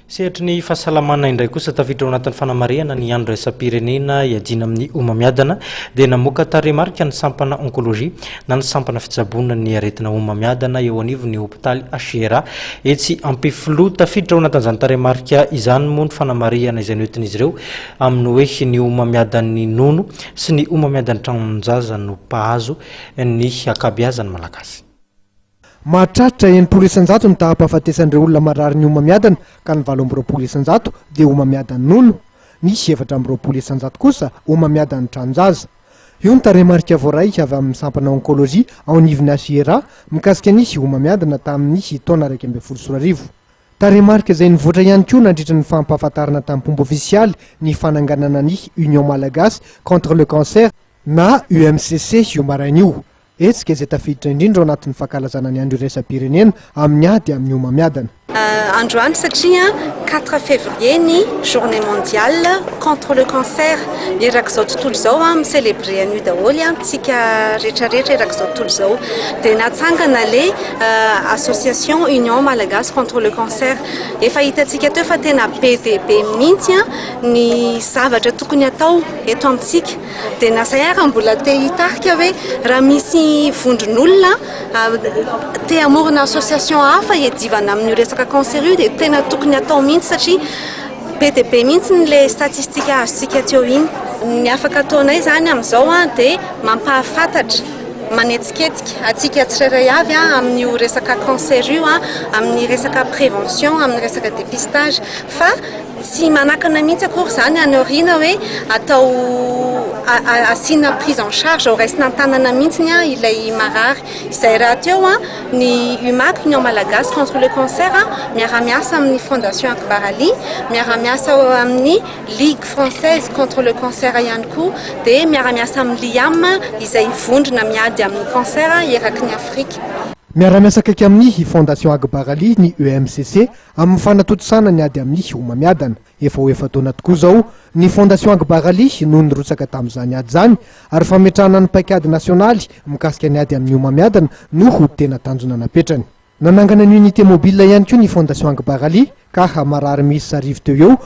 Sehatra ny fahasalamana indray kosa tafiditra ao anatin'ny fanamariana ny andro raisam-pirenena iadina amin'ny omamiadana dia namoaka taremarika ny sampana onkologia na ny sampana fitsaboana ny aretina omamiadana eo anivon'ny hopitaly Ashera etsy Ampifloa. Tafiditra ao anatin'izany taremarika izany moa ny fanamariana izay noentin'izy ireo amin'ny hoe ny omamiadan'ny nono sy ny omamiadan'ny tranon-jaza no mpahazo ny akabeazany malagasy. Mahatratra 7 isan-jato ny tahampahafatesan'ireo olona marary ny omamiadana ka ny 20 isan-jato dia omamiadan'ny nono, ny 20 isan-jato kosa omamiadan'ny tranon-jaza. Io ny taremarika voaray avy amin'ny sampana onkologia ao anivon'ny Ashera mikasika nisy omamiadana tamin'ny taona 2014. Taremarika izay nivoatra ihany koa nandritra ny fampahafantarana tamin'ny pomba ofisialy ny fananganana ny Union Malagasy contre le cancer na UMCC io marain'io. Etsika izay tafiditra indrindra ao anatin'ny fankalazana ny andro raisam-pirenena amin'ny ady amin'ny omamiadana. Androany satria 4 février ny journée mondiale contre le cancer. Erak'izao tontolo izao mi-célébrer an'io daholo tsika rehetrarehetra erak'izao tontolo izao dia natsangana le association Union Malagasy contre le cancer. Efa hitantsika teo fa tena be dia be mihitsy ny zavatra tokony atao eto amintsika dia nasayara mbola te hitarika hoe raha misy vondron'olona te hamorona association hafa hiadivana amin'ny resaka cancer io dia tena tokony atao mihitsy satria be dia be mihitsy le statistika azontsika teo iny. Ny afaka ataonay zany amin'izao dia mampahafantatra manetsiketsika atsika tsirairay avy amin'ny resaka cancer io amin'ny resaka prévention, amin'ny resaka dépistage fa tsy manakana mihitsy akory zany anorina hoe atao asina prise en charge ao raisina an-tanana mihitsy ilay marary. Izay raha teo ny UMAC Union Malagasy contre le cancer miara-miasa amin'ny Fondation Akbar Ali, miara-miasa amin'ny Ligue française contre le cancer ihany koa dia miara-miasa amin'ny LIAM izay vondrona miady amin'ny cancer eraky ny Afrika. Miara-miasa akaiky amin'ny Fondation Akbar Ali ny EMCC amin'ny fanatotosana ny ady amin'ny omamiadana. Efa ho efa taona tokoa izao ny Fondation Akbar Ali noho nirotsaka tamin'izany ady izany ary fametrahana ny paikady nasionaly mikasika ny ady amin'ny omamiadana no tena tanjona napetrany. Nanangana ny unité mobile ihany koa ny Fondation Akbar Ali ka marary misy 10 teo eo